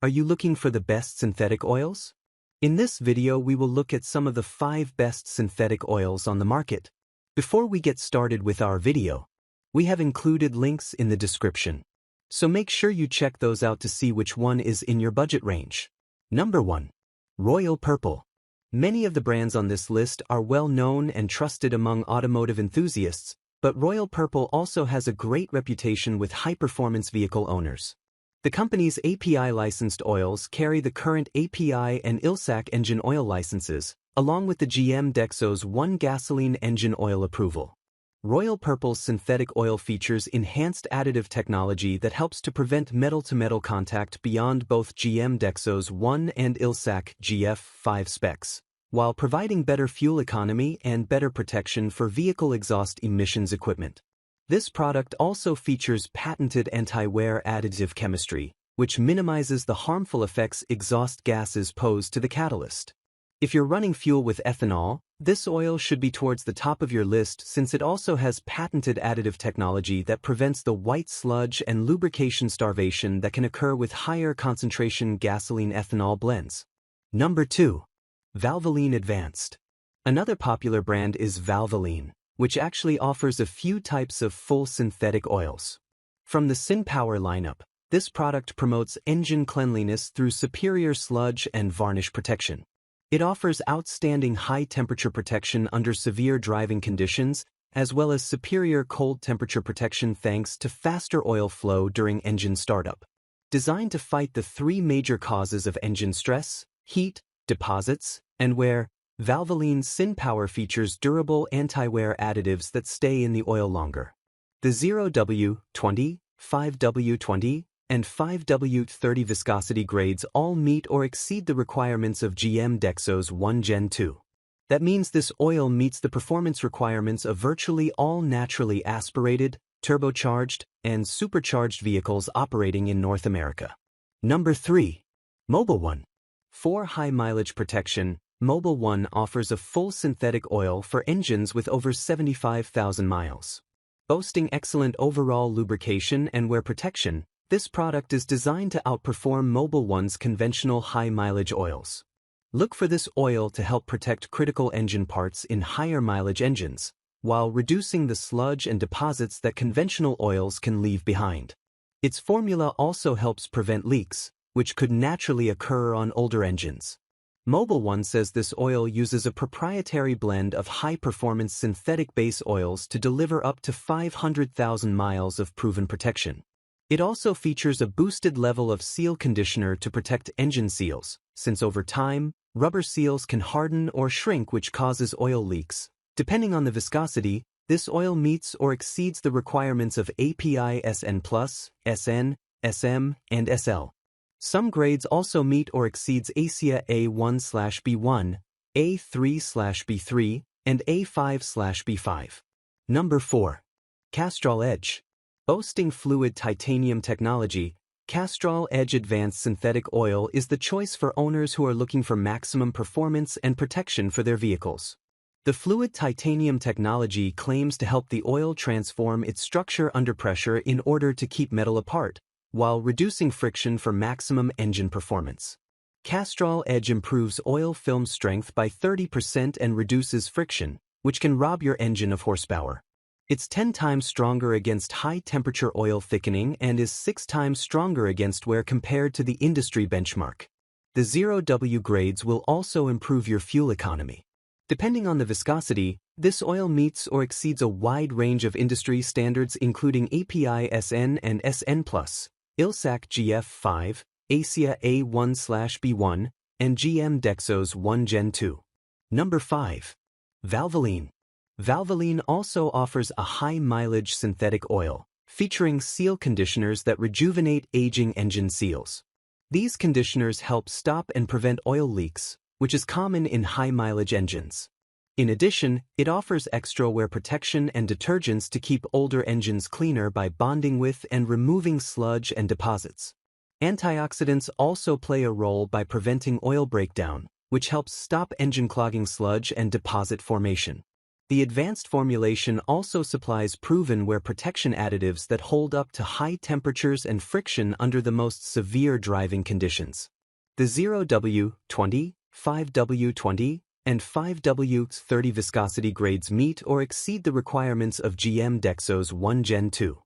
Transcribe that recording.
Are you looking for the best synthetic oils? In this video we will look at some of the 5 best synthetic oils on the market. Before we get started with our video, we have included links in the description. So make sure you check those out to see which one is in your budget range. Number 1. Royal Purple. Many of the brands on this list are well known and trusted among automotive enthusiasts, but Royal Purple also has a great reputation with high-performance vehicle owners. The company's API-licensed oils carry the current API and ILSAC engine oil licenses, along with the GM Dexos 1 gasoline engine oil approval. Royal Purple's synthetic oil features enhanced additive technology that helps to prevent metal-to-metal contact beyond both GM Dexos 1 and ILSAC GF5 specs, while providing better fuel economy and better protection for vehicle exhaust emissions equipment. This product also features patented anti-wear additive chemistry, which minimizes the harmful effects exhaust gases pose to the catalyst. If you're running fuel with ethanol, this oil should be towards the top of your list since it also has patented additive technology that prevents the white sludge and lubrication starvation that can occur with higher concentration gasoline-ethanol blends. Number 2. Valvoline Advanced. Another popular brand is Valvoline, which actually offers a few types of full synthetic oils. From the SynPower lineup, this product promotes engine cleanliness through superior sludge and varnish protection. It offers outstanding high-temperature protection under severe driving conditions, as well as superior cold temperature protection thanks to faster oil flow during engine startup. Designed to fight the 3 major causes of engine stress, heat, deposits, and wear, Valvoline's SynPower features durable anti-wear additives that stay in the oil longer. The 0W20, 5W20, and 5W30 viscosity grades all meet or exceed the requirements of GM Dexos 1 Gen 2. That means this oil meets the performance requirements of virtually all naturally aspirated, turbocharged, and supercharged vehicles operating in North America. Number 3. MobilOne. For high-mileage protection, MobilOne offers a full synthetic oil for engines with over 75,000 miles. Boasting excellent overall lubrication and wear protection, this product is designed to outperform MobilOne's conventional high-mileage oils. Look for this oil to help protect critical engine parts in higher-mileage engines, while reducing the sludge and deposits that conventional oils can leave behind. Its formula also helps prevent leaks, which could naturally occur on older engines. MobilOne says this oil uses a proprietary blend of high-performance synthetic base oils to deliver up to 500,000 miles of proven protection. It also features a boosted level of seal conditioner to protect engine seals, since over time, rubber seals can harden or shrink, which causes oil leaks. Depending on the viscosity, this oil meets or exceeds the requirements of API SN+, SN, SM, and SL. Some grades also meet or exceeds ASIA A1/B1, A3/B3, and A5/B5. Number 4. Castrol Edge. Boasting fluid titanium technology, Castrol Edge Advanced Synthetic Oil is the choice for owners who are looking for maximum performance and protection for their vehicles. The fluid titanium technology claims to help the oil transform its structure under pressure in order to keep metal apart, while reducing friction for maximum engine performance. Castrol Edge improves oil film strength by 30% and reduces friction, which can rob your engine of horsepower. It's 10 times stronger against high-temperature oil thickening and is 6 times stronger against wear compared to the industry benchmark. The 0W grades will also improve your fuel economy. Depending on the viscosity, this oil meets or exceeds a wide range of industry standards including API SN and SN+, ILSAC GF5, ASIA A1/B1, and GM Dexos 1 Gen 2. Number 5. Valvoline. Valvoline also offers a high-mileage synthetic oil, featuring seal conditioners that rejuvenate aging engine seals. These conditioners help stop and prevent oil leaks, which is common in high-mileage engines. In addition, it offers extra wear protection and detergents to keep older engines cleaner by bonding with and removing sludge and deposits. Antioxidants also play a role by preventing oil breakdown, which helps stop engine clogging sludge and deposit formation. The advanced formulation also supplies proven wear protection additives that hold up to high temperatures and friction under the most severe driving conditions. The 0W20, 5W20, and 5W30 viscosity grades meet or exceed the requirements of GM Dexo's 1 Gen 2.